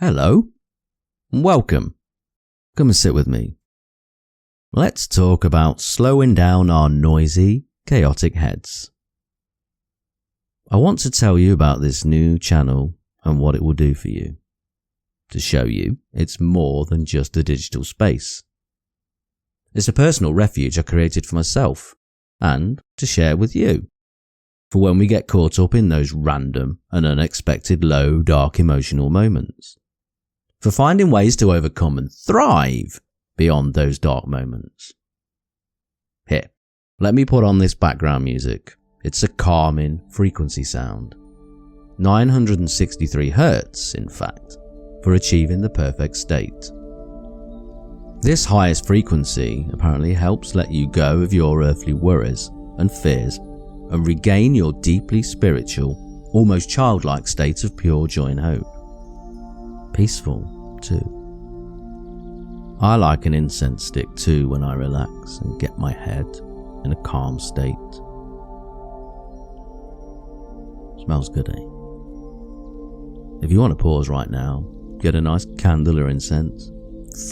Hello, and welcome. Come and sit with me. Let's talk about slowing down our noisy, chaotic heads. I want to tell you about this new channel and what it will do for you. To show you it's more than just a digital space. It's a personal refuge I created for myself and to share with you. For when we get caught up in those random and unexpected low, dark emotional moments. For finding ways to overcome and thrive beyond those dark moments. Here, let me put on this background music. It's a calming frequency sound. 963 Hz, in fact, for achieving the perfect state. This highest frequency apparently helps let you go of your earthly worries and fears and regain your deeply spiritual, almost childlike state of pure joy and hope. Peaceful, too. I like an incense stick too when I relax and get my head in a calm state. Smells good, eh? If you want to pause right now, get a nice candle or incense,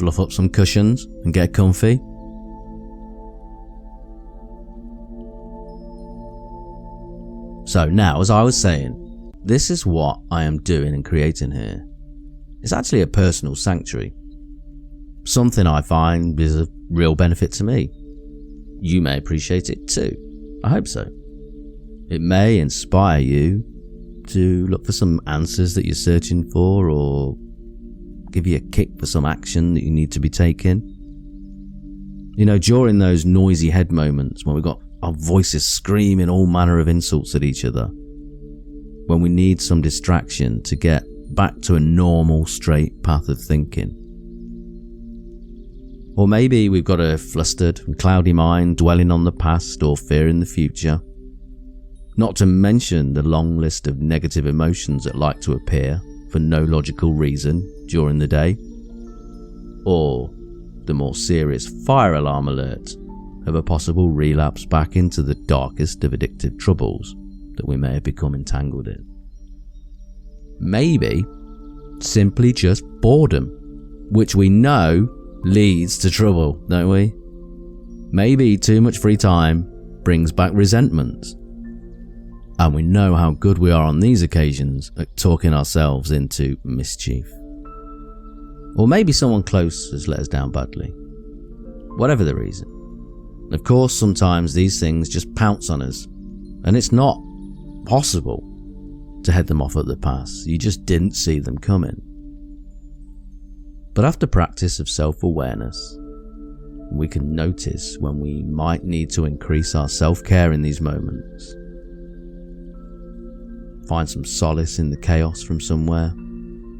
fluff up some cushions and get comfy. So now, as I was saying, this is what I am doing and creating here. It's actually a personal sanctuary. Something I find is of real benefit to me. You may appreciate it too. I hope so. It may inspire you to look for some answers that you're searching for, or give you a kick for some action that you need to be taking. You know, during those noisy head moments when we've got our voices screaming all manner of insults at each other, when we need some distraction to get back to a normal, straight path of thinking. Or maybe we've got a flustered and cloudy mind dwelling on the past or fearing the future. Not to mention the long list of negative emotions that like to appear for no logical reason during the day. Or the more serious fire alarm alert of a possible relapse back into the darkest of addictive troubles that we may have become entangled in. Maybe simply just boredom, which we know leads to trouble, don't we? Maybe too much free time brings back resentment. And we know how good we are on these occasions at talking ourselves into mischief. Or maybe someone close has let us down badly. Whatever the reason. Of course, sometimes these things just pounce on us, and it's not possible to head them off at the pass. You just didn't see them coming. But after practice of self-awareness, we can notice when we might need to increase our self-care in these moments. Find some solace in the chaos from somewhere,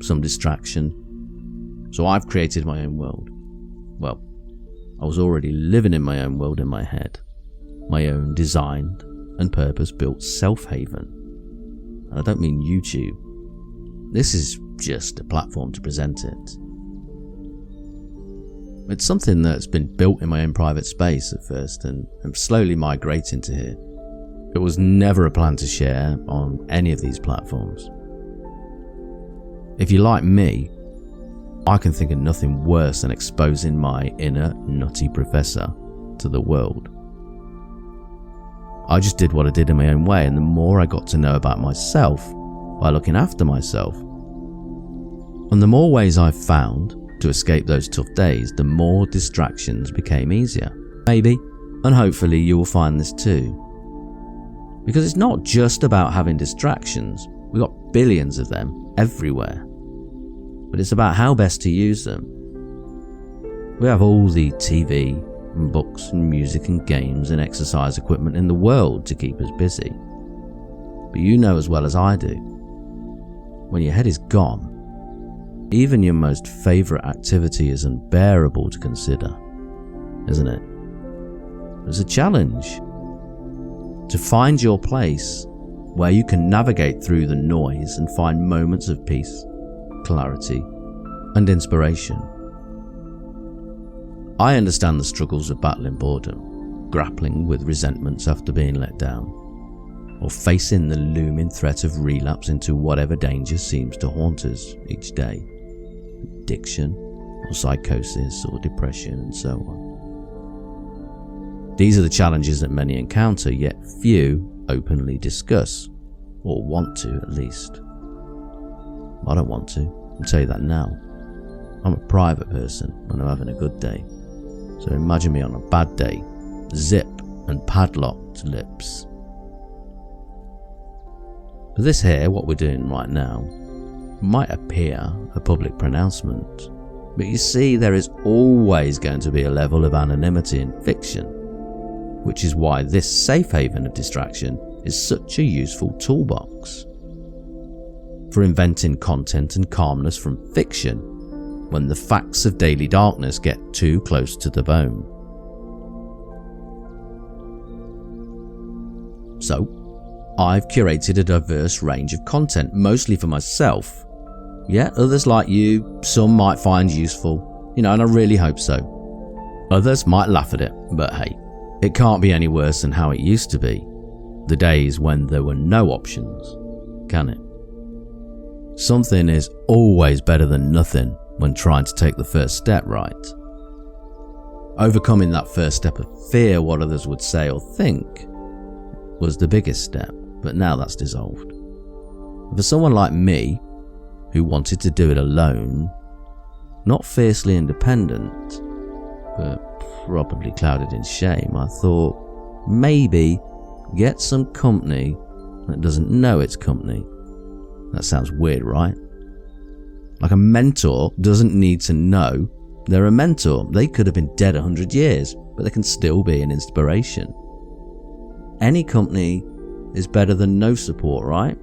some distraction. So I've created my own world. Well, I was already living in my own world in my head. My own designed and purpose-built self-haven. And I don't mean YouTube. This is just a platform to present it. It's something that's been built in my own private space at first and I'm slowly migrating to here. It was never a plan to share on any of these platforms. If you're like me, I can think of nothing worse than exposing my inner nutty professor to the world. I just did what I did in my own way, and the more I got to know about myself by looking after myself, and the more ways I found to escape those tough days, the more distractions became easier. Maybe, and hopefully you will find this too. Because it's not just about having distractions, we've got billions of them everywhere. But it's about how best to use them. We have all the TV and books and music and games and exercise equipment in the world to keep us busy. But you know as well as I do, when your head is gone, even your most favourite activity is unbearable to consider, isn't it? It's a challenge to find your place where you can navigate through the noise and find moments of peace, clarity, and inspiration. I understand the struggles of battling boredom, grappling with resentments after being let down, or facing the looming threat of relapse into whatever danger seems to haunt us each day. addiction or psychosis or depression and so on. These are the challenges that many encounter, yet few openly discuss, or want to at least. I don't want to, I'll tell you that now. I'm a private person when I'm having a good day. So imagine me on a bad day, zip and padlocked lips. But this here, what we're doing right now, might appear a public pronouncement, but you see there is always going to be a level of anonymity in fiction, which is why this safe haven of distraction is such a useful toolbox for inventing content and calmness from fiction when the facts of daily darkness get too close to the bone. So, I've curated a diverse range of content, mostly for myself. Yet others like you, some might find useful, and I really hope so. Others might laugh at it, but hey, it can't be any worse than how it used to be, the days when there were no options, can it? Something is always better than nothing when trying to take the first step, right? Overcoming that first step of fear, what others would say or think, was the biggest step, but now that's dissolved. For someone like me, who wanted to do it alone, not fiercely independent, but probably clouded in shame, I thought maybe get some company that doesn't know it's company. That sounds weird, right? Like a mentor doesn't need to know they're a mentor. They could have been dead 100 years, but they can still be an inspiration. Any company is better than no support, right?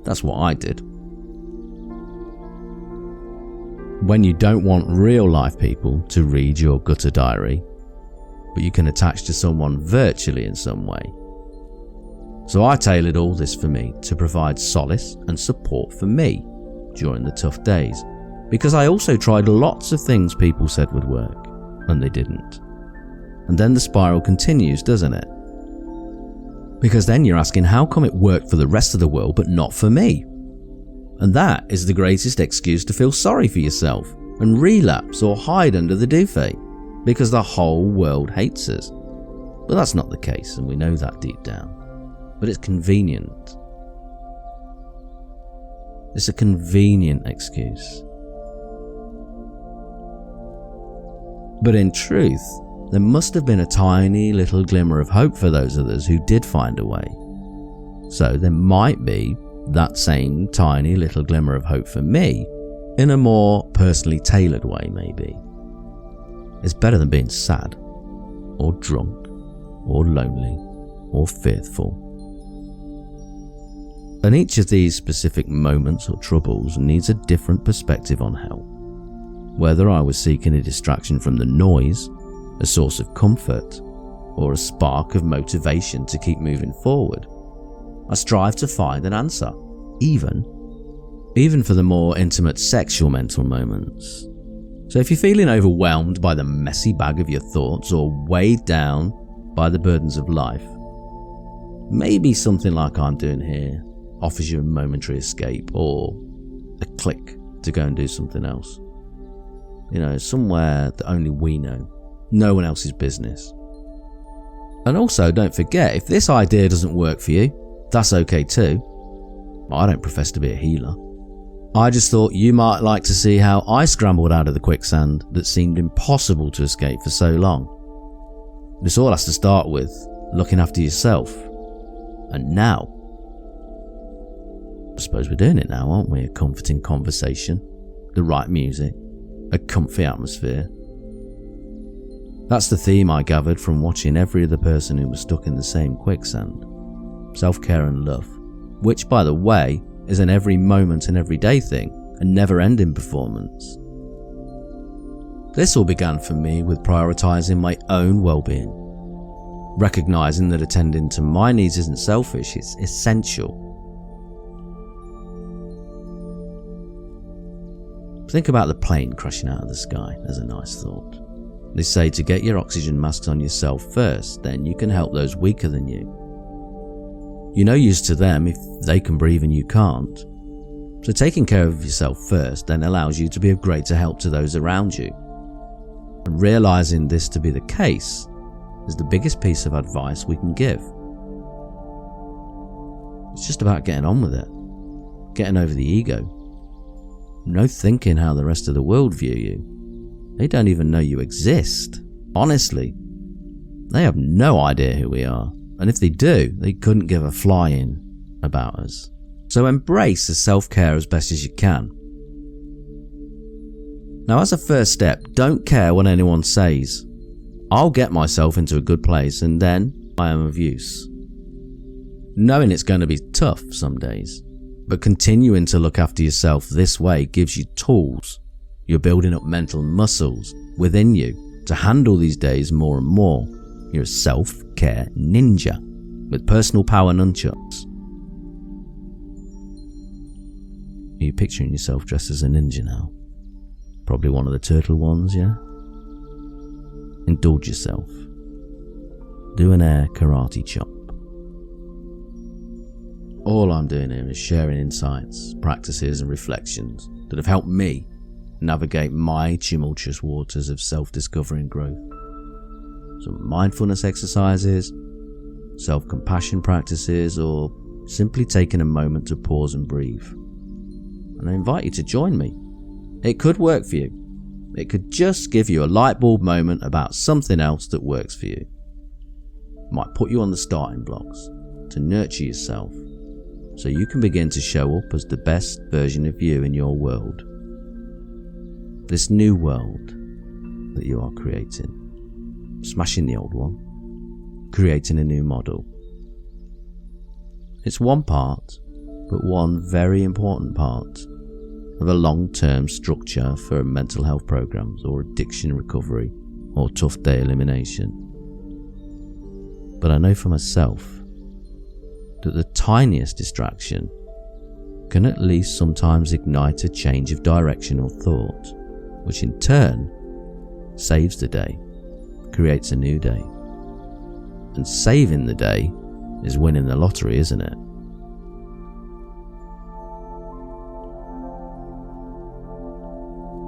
That's what I did. When you don't want real life people to read your gutter diary, but you can attach to someone virtually in some way. So I tailored all this for me to provide solace and support for me during the tough days, because I also tried lots of things people said would work, and they didn't. And then the spiral continues, doesn't it? Because then you're asking, how come it worked for the rest of the world but not for me? And that is the greatest excuse to feel sorry for yourself and relapse or hide under the duvet, because the whole world hates us. But that's not the case, and we know that deep down. But it's convenient. It's a convenient excuse. But in truth, there must have been a tiny little glimmer of hope for those others who did find a way. So there might be that same tiny little glimmer of hope for me, in a more personally tailored way maybe. It's better than being sad, or drunk, or lonely, or fearful. And each of these specific moments or troubles needs a different perspective on help. Whether I was seeking a distraction from the noise, a source of comfort, or a spark of motivation to keep moving forward, I strive to find an answer, even for the more intimate sexual mental moments. So if you're feeling overwhelmed by the messy bag of your thoughts or weighed down by the burdens of life, maybe something like I'm doing here offers you a momentary escape or a click to go and do something else. Somewhere that only we know. No one else's business. And also, don't forget, if this idea doesn't work for you, that's okay too. I don't profess to be a healer. I just thought you might like to see how I scrambled out of the quicksand that seemed impossible to escape for so long. This all has to start with looking after yourself. And now, I suppose we're doing it now, aren't we? A comforting conversation, the right music, a comfy atmosphere. That's the theme I gathered from watching every other person who was stuck in the same quicksand. Self-care and love, which, by the way, is an every moment and everyday thing, a never-ending performance. This all began for me with prioritising my own well-being, recognising that attending to my needs isn't selfish, it's essential. Think about the plane crashing out of the sky. There's a nice thought. They say to get your oxygen masks on yourself first, then you can help those weaker than you. You're no use to them if they can breathe and you can't. So taking care of yourself first then allows you to be of greater help to those around you. And realizing this to be the case is the biggest piece of advice we can give. It's just about getting on with it, getting over the ego. No thinking how the rest of the world view you. They don't even know you exist. Honestly, they have no idea who we are. And if they do, they couldn't give a flying about us. So embrace the self-care as best as you can. Now, as a first step, don't care what anyone says. I'll get myself into a good place and then I am of use. Knowing it's going to be tough some days, but continuing to look after yourself this way gives you tools. You're building up mental muscles within you to handle these days more and more. You're a self-care ninja with personal power nunchucks. Are you picturing yourself dressed as a ninja now? Probably one of the turtle ones, yeah? Indulge yourself. Do an air karate chop. All I'm doing here is sharing insights, practices and reflections that have helped me navigate my tumultuous waters of self-discovery and growth. Some mindfulness exercises, self-compassion practices, or simply taking a moment to pause and breathe. And I invite you to join me. It could work for you. It could just give you a light bulb moment about something else that works for you. It might put you on the starting blocks to nurture yourself so you can begin to show up as the best version of you in your world. This new world that you are creating. Smashing the old one. Creating a new model. It's one part, but one very important part of a long-term structure for mental health programs or addiction recovery or tough day elimination. But I know for myself that the tiniest distraction can at least sometimes ignite a change of direction or thought, which in turn saves the day, creates a new day. And saving the day is winning the lottery, isn't it?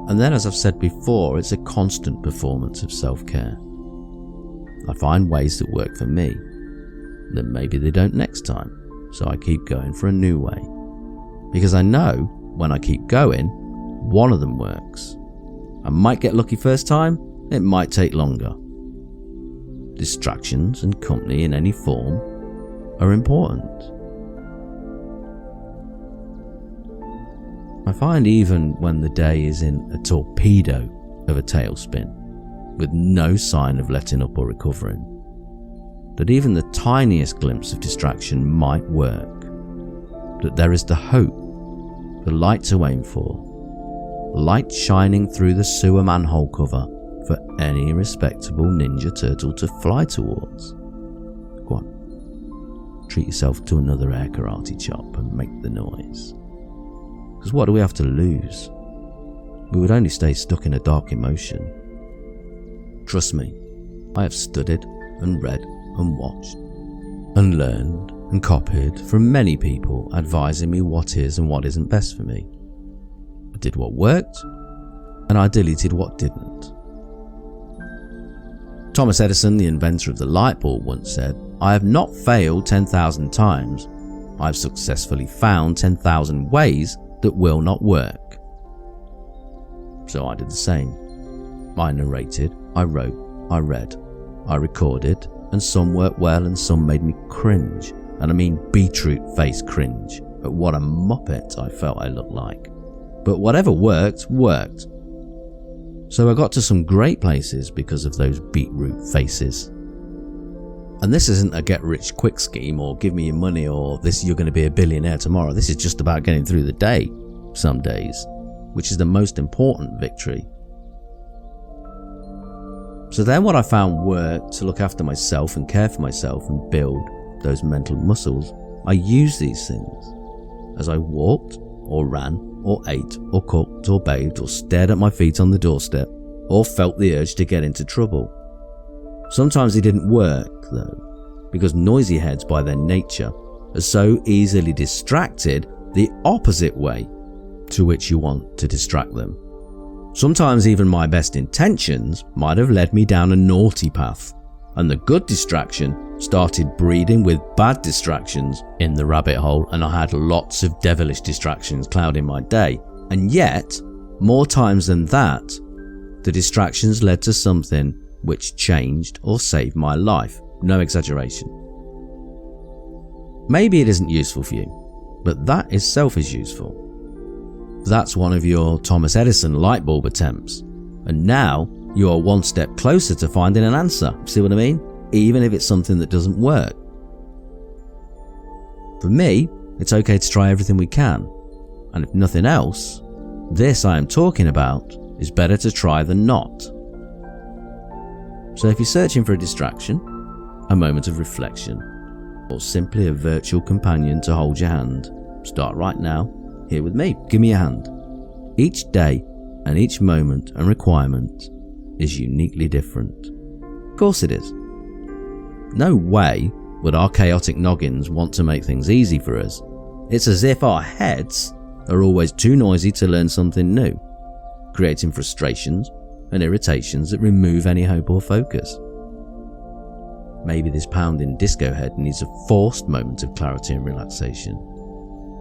And then, as I've said before, it's a constant performance of self-care. I find ways that work for me, then maybe they don't next time, so I keep going for a new way. Because I know when I keep going, one of them works. I might get lucky first time, it might take longer. Distractions and company in any form are important. I find even when the day is in a torpedo of a tailspin, with no sign of letting up or recovering, that even the tiniest glimpse of distraction might work, that there is the hope, the light to aim for, light shining through the sewer manhole cover for any respectable ninja turtle to fly towards. Go on, treat yourself to another air karate chop and make the noise. Because what do we have to lose? We would only stay stuck in a dark emotion. Trust me, I have studied and read and watched and learned and copied from many people advising me what is and what isn't best for me. I did what worked and I deleted what didn't. Thomas Edison, the inventor of the light bulb, once said, "I have not failed 10,000 times. I have successfully found 10,000 ways that will not work." So I did the same. I narrated, I wrote, I read, I recorded, and some worked well and some made me cringe. And I mean beetroot face cringe at what a muppet I felt I looked like. But whatever worked, worked. So I got to some great places because of those beetroot faces. And this isn't a get rich quick scheme or give me your money or this you're going to be a billionaire tomorrow. This is just about getting through the day some days, which is the most important victory. So then what I found worked to look after myself and care for myself and build those mental muscles. I used these things as I walked or ran or ate or cooked or bathed or stared at my feet on the doorstep or felt the urge to get into trouble. Sometimes they didn't work though, because noisy heads by their nature are so easily distracted the opposite way to which you want to distract them. Sometimes even my best intentions might have led me down a naughty path, and the good distraction started breeding with bad distractions in the rabbit hole, and I had lots of devilish distractions clouding my day. And yet, more times than that, the distractions led to something which changed or saved my life. No exaggeration. Maybe it isn't useful for you, but that itself is useful. That's one of your Thomas Edison light bulb attempts, and now you are one step closer to finding an answer. See what I mean? Even if it's something that doesn't work. For me, it's okay to try everything we can, and if nothing else, this I am talking about is better to try than not. So if you're searching for a distraction, a moment of reflection, or simply a virtual companion to hold your hand, start right now, here with me. Give me a hand. Each day and each moment and requirement is uniquely different. Of course it is. No way would our chaotic noggins want to make things easy for us. It's as if our heads are always too noisy to learn something new, creating frustrations and irritations that remove any hope or focus. Maybe this pounding disco head needs a forced moment of clarity and relaxation.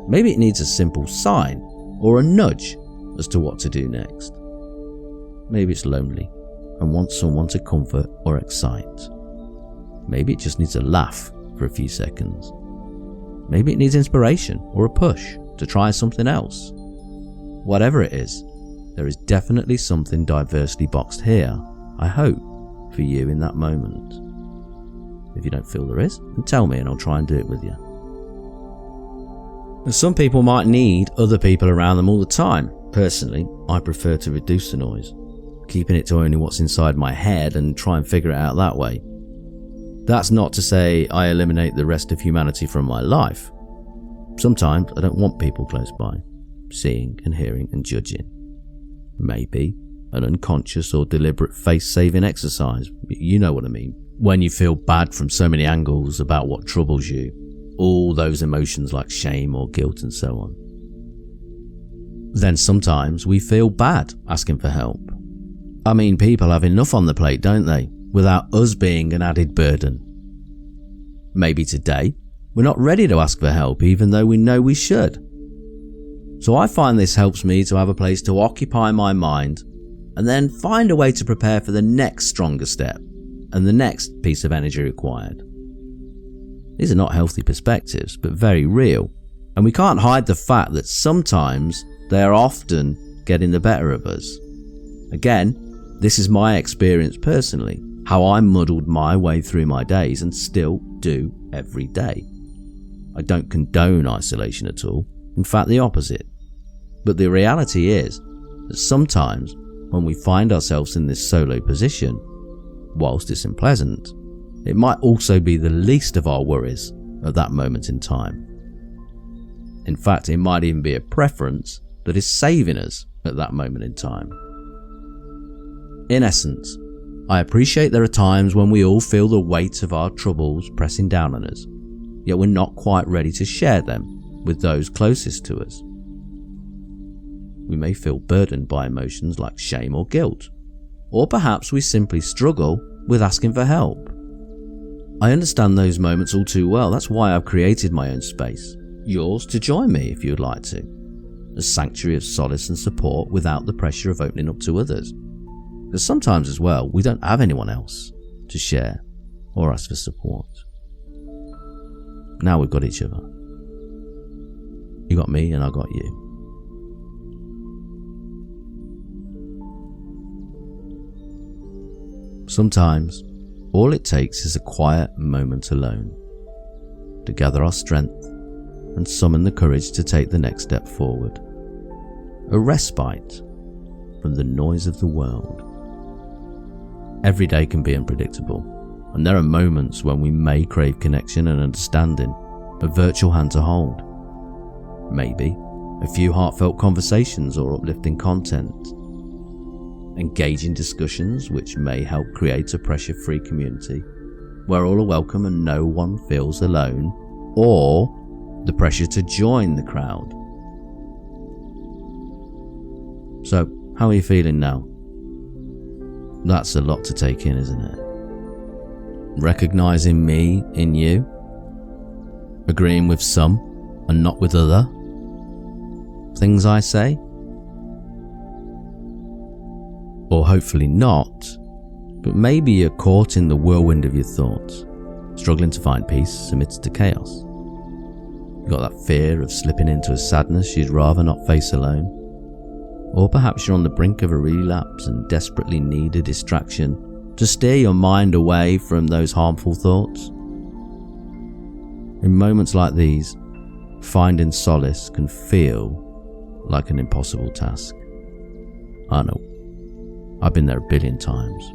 Maybe it needs a simple sign or a nudge as to what to do next. Maybe it's lonely and wants someone to comfort or excite. Maybe it just needs a laugh for a few seconds. Maybe it needs inspiration or a push to try something else. Whatever it is, there is definitely something diversely boxed here, I hope, for you in that moment. If you don't feel there is, then tell me and I'll try and do it with you. And some people might need other people around them all the time. Personally, I prefer to reduce the noise, keeping it to only what's inside my head and try and figure it out that way. That's not to say I eliminate the rest of humanity from my life. Sometimes I don't want people close by, seeing and hearing and judging. Maybe an unconscious or deliberate face-saving exercise, you know what I mean. When you feel bad from so many angles about what troubles you, all those emotions like shame or guilt and so on. Then sometimes we feel bad asking for help. I mean, people have enough on the plate, don't they, without us being an added burden. Maybe today we're not ready to ask for help even though we know we should. So I find this helps me to have a place to occupy my mind and then find a way to prepare for the next stronger step and the next piece of energy required. These are not healthy perspectives, but very real, and we can't hide the fact that sometimes they are often getting the better of us. Again, this is my experience personally, how I muddled my way through my days and still do every day. I don't condone isolation at all, in fact the opposite. But the reality is that sometimes when we find ourselves in this solo position, whilst it's unpleasant, it might also be the least of our worries at that moment in time. In fact, it might even be a preference that is saving us at that moment in time. In essence, I appreciate there are times when we all feel the weight of our troubles pressing down on us, yet we're not quite ready to share them with those closest to us. We may feel burdened by emotions like shame or guilt, or perhaps we simply struggle with asking for help. I understand those moments all too well. That's why I've created my own space, yours to join me if you'd like to, a sanctuary of solace and support without the pressure of opening up to others. Because sometimes as well, we don't have anyone else to share or ask for support. Now we've got each other. You got me and I got you. Sometimes, all it takes is a quiet moment alone to gather our strength and summon the courage to take the next step forward. A respite from the noise of the world. Every day can be unpredictable, and there are moments when we may crave connection and understanding, a virtual hand to hold. Maybe a few heartfelt conversations or uplifting content. Engaging discussions which may help create a pressure-free community where all are welcome and no one feels alone, or the pressure to join the crowd. So, how are you feeling now? That's a lot to take in, isn't it? Recognizing me in you, agreeing with some and not with other things I say, or hopefully not, but maybe you're caught in the whirlwind of your thoughts, struggling to find peace amidst the chaos. You've got that fear of slipping into a sadness you'd rather not face alone, or perhaps you're on the brink of a relapse and desperately need a distraction to steer your mind away from those harmful thoughts. In moments like these, finding solace can feel like an impossible task. I know. I've been there a billion times.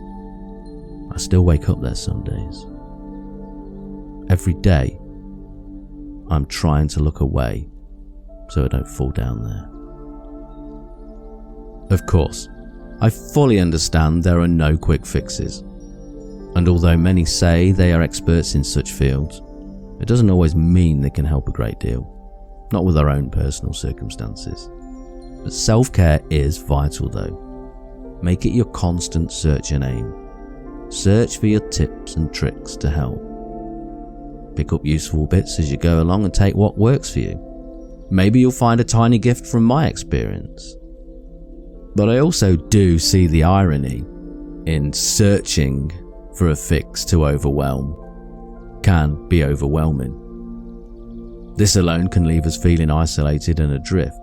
I still wake up there some days. Every day, I'm trying to look away so I don't fall down there. Of course, I fully understand there are no quick fixes. And although many say they are experts in such fields, it doesn't always mean they can help a great deal. Not with our own personal circumstances. But self-care is vital though. Make it your constant search and aim. Search for your tips and tricks to help. Pick up useful bits as you go along and take what works for you. Maybe you'll find a tiny gift from my experience. But I also do see the irony in searching for a fix to overwhelm. Can be overwhelming. This alone can leave us feeling isolated and adrift.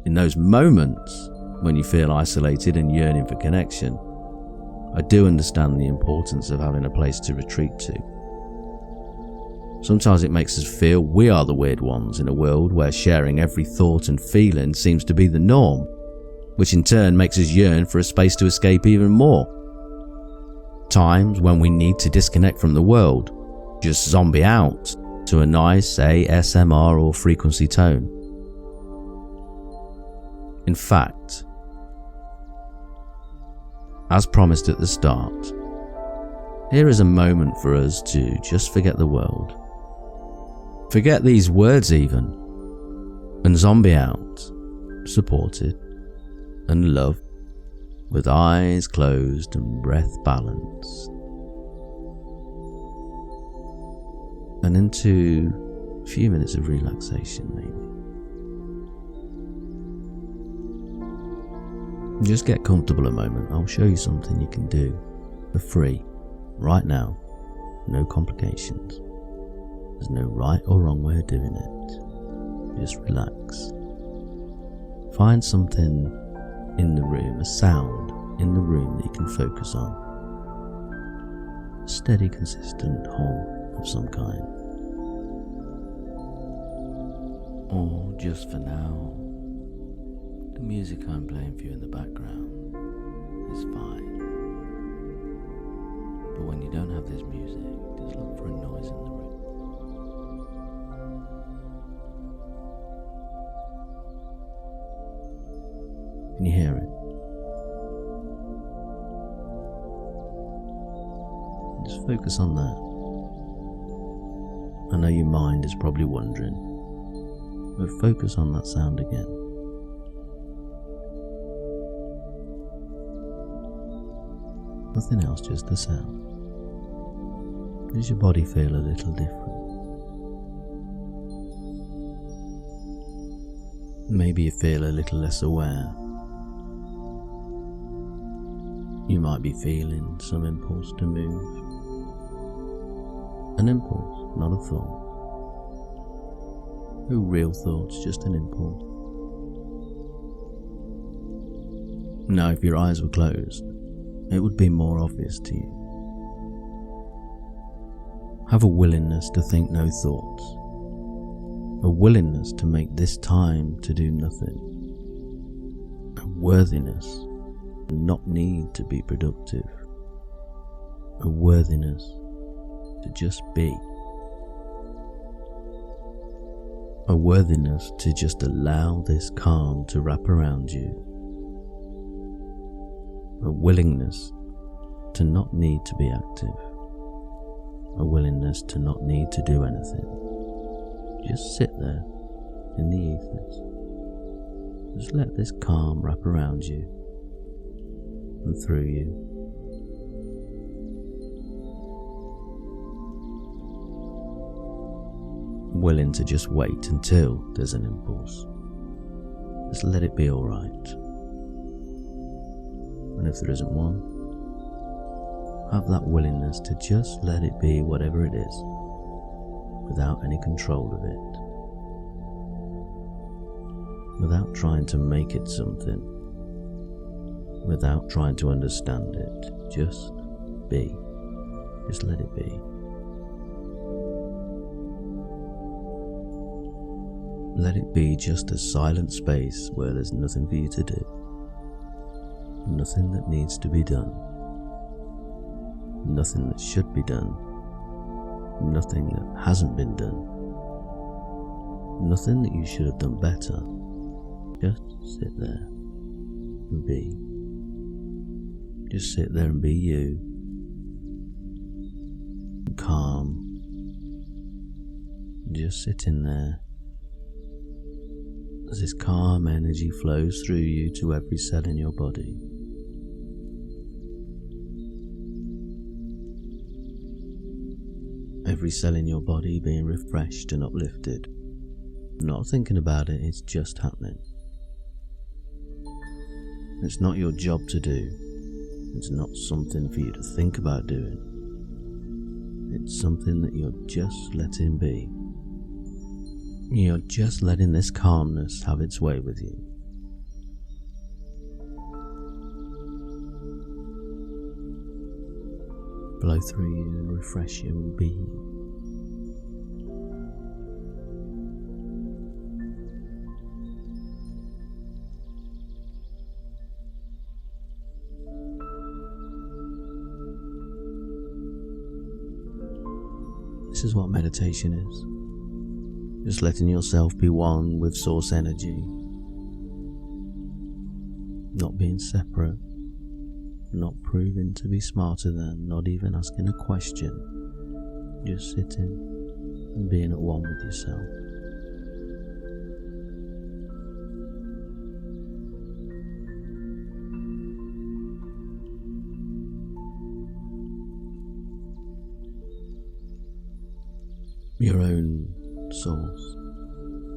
In those moments when you feel isolated and yearning for connection, I do understand the importance of having a place to retreat to. Sometimes it makes us feel we are the weird ones in a world where sharing every thought and feeling seems to be the norm, which in turn makes us yearn for a space to escape even more. Times when we need to disconnect from the world, just zombie out to a nice ASMR or frequency tone. In fact, as promised at the start, here is a moment for us to just forget the world. Forget these words even, and zombie out, supported and loved, with eyes closed and breath balanced. And into a few minutes of relaxation maybe. Just get comfortable a moment. I'll show you something you can do for free, right now. No complications. There's no right or wrong way of doing it. Just relax. Find something in the room, a sound in the room that you can focus on. A steady, consistent hum of some kind. Or just for now, the music I'm playing for you in the background is fine. But when you don't have this music, just look for a noise in the room. Can you hear it? Just focus on that. I know your mind is probably wondering, but focus on that sound again. Nothing else, just the sound. Does your body feel a little different? Maybe you feel a little less aware. You might be feeling some impulse to move. An impulse, not a thought. No real thoughts, just an impulse. Now, if your eyes were closed, it would be more obvious to you. Have a willingness to think no thoughts. A willingness to make this time to do nothing. A worthiness to not need to be productive. A worthiness to just be. A worthiness to just allow this calm to wrap around you. A willingness to not need to be active. A willingness to not need to do anything. Just sit there in the ethers. Just let this calm wrap around you and through you. Willing to just wait until there's an impulse. Just let it be alright. And if there isn't one, have that willingness to just let it be whatever it is, without any control of it. Without trying to make it something. Without trying to understand it. Just be. Just let it be. Let it be just a silent space where there's nothing for you to do. Nothing that needs to be done. Nothing that should be done. Nothing that hasn't been done. Nothing that you should have done better. Just sit there and be. Just sit there and be you. Calm. Just sitting there. As this calm energy flows through you to every cell in your body. Every cell in your body being refreshed and uplifted. Not thinking about it, it's just happening. It's not your job to do. It's not something for you to think about doing. It's something that you're just letting be. You're just letting this calmness have its way with you. Flow through you and refresh you and be you. This is what meditation is. Just letting yourself be one with source energy. Not being separate. Not proving to be smarter than, not even asking a question. Just sitting and being at one with yourself. Your own source,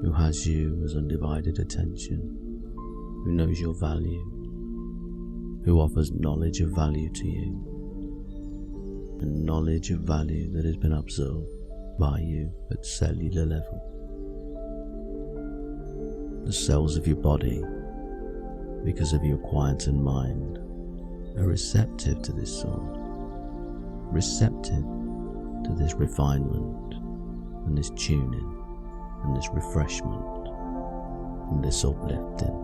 who has you as undivided attention, who knows your value, who offers knowledge of value to you, and knowledge of value that has been absorbed by you at cellular level. The cells of your body, because of your quietened mind, are receptive to this source, receptive to this refinement, and this tuning, and this refreshment, and this uplifting.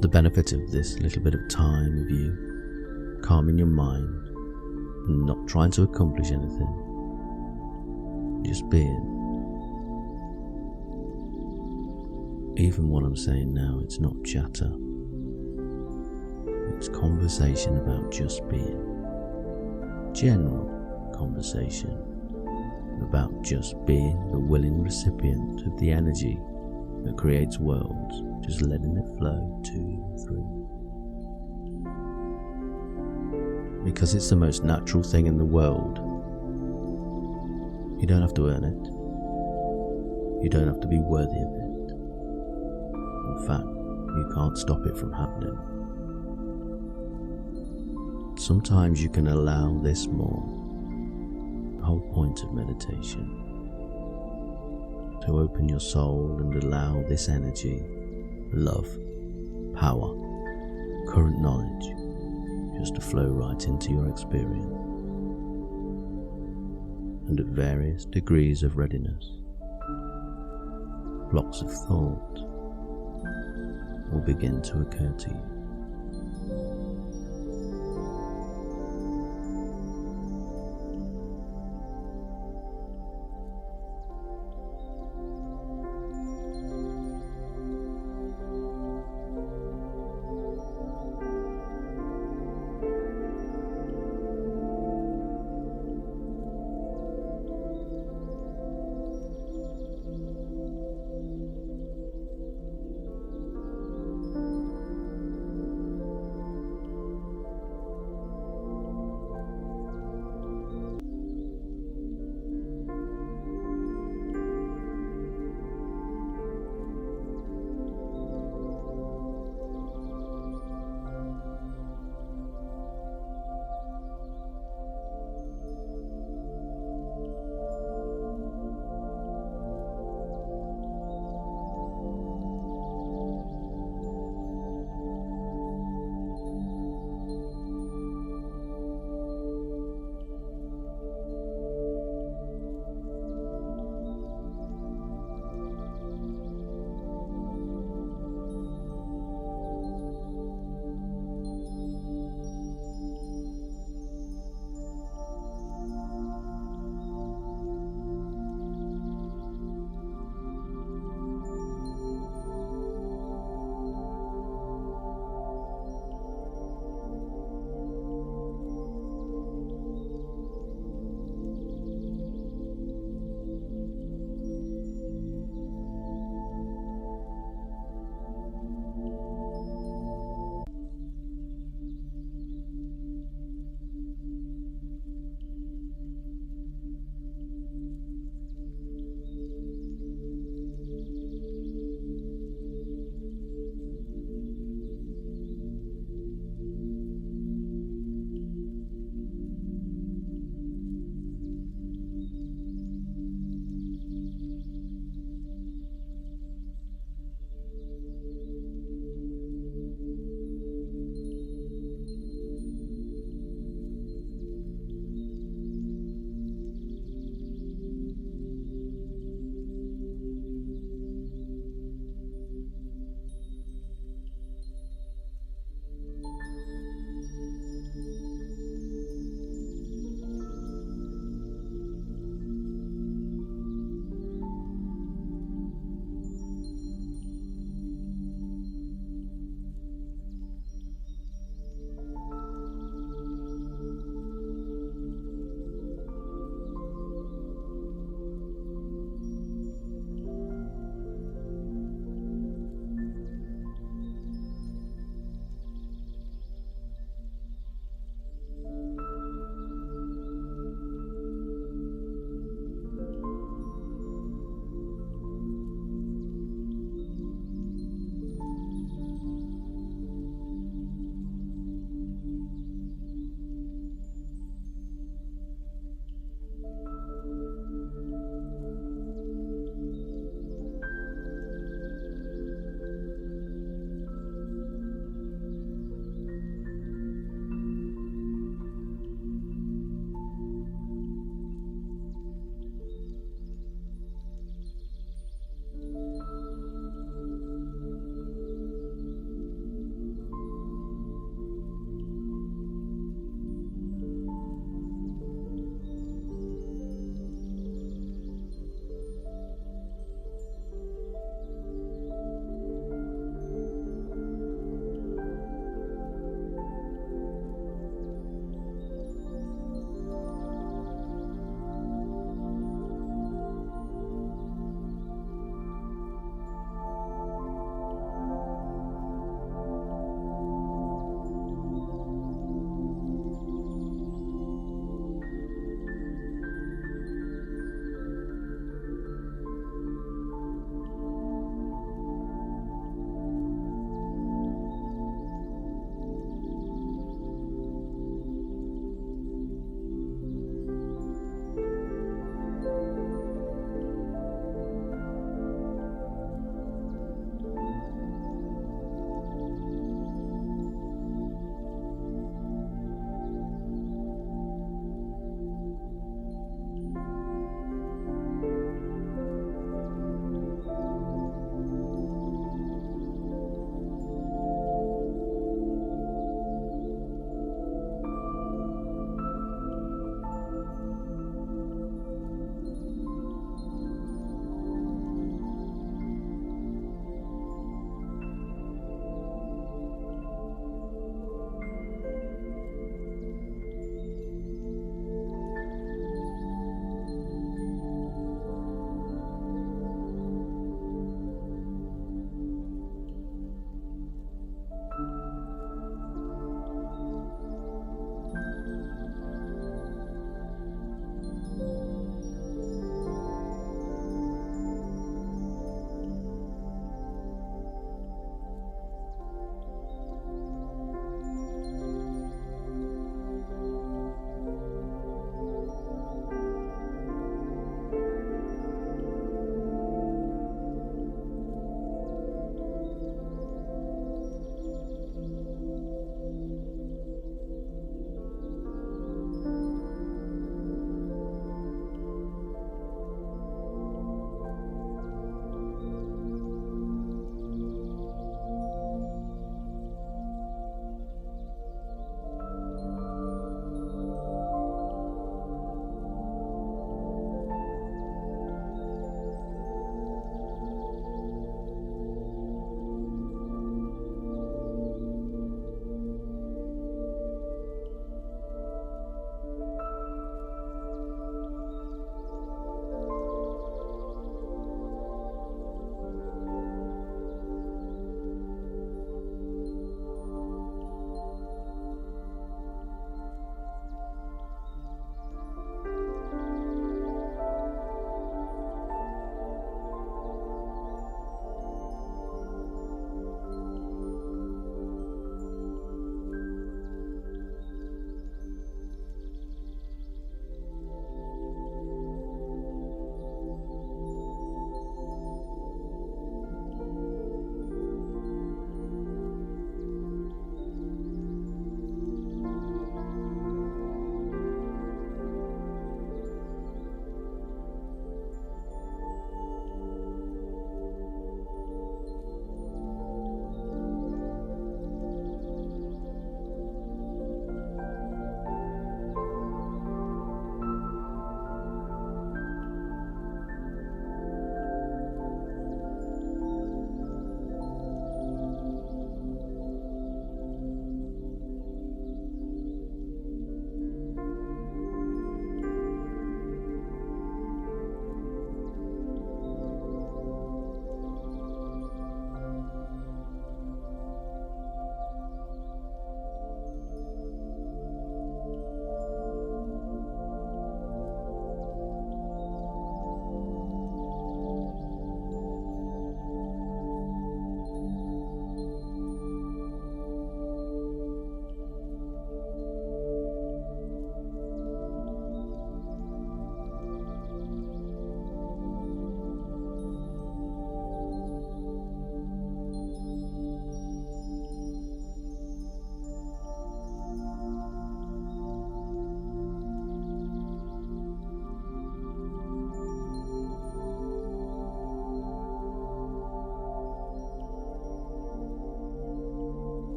The benefit of this little bit of time of you calming your mind and not trying to accomplish anything, just being. Even what I'm saying now, it's not chatter, it's conversation about just being. General conversation about just being the willing recipient of the energy that creates worlds, just letting it flow to you through. Because it's the most natural thing in the world. You don't have to earn it. You don't have to be worthy of it. In fact, you can't stop it from happening. Sometimes you can allow this more. The whole point of meditation. To open your soul and allow this energy, love, power, current knowledge, just to flow right into your experience. And at various degrees of readiness, blocks of thought will begin to occur to you.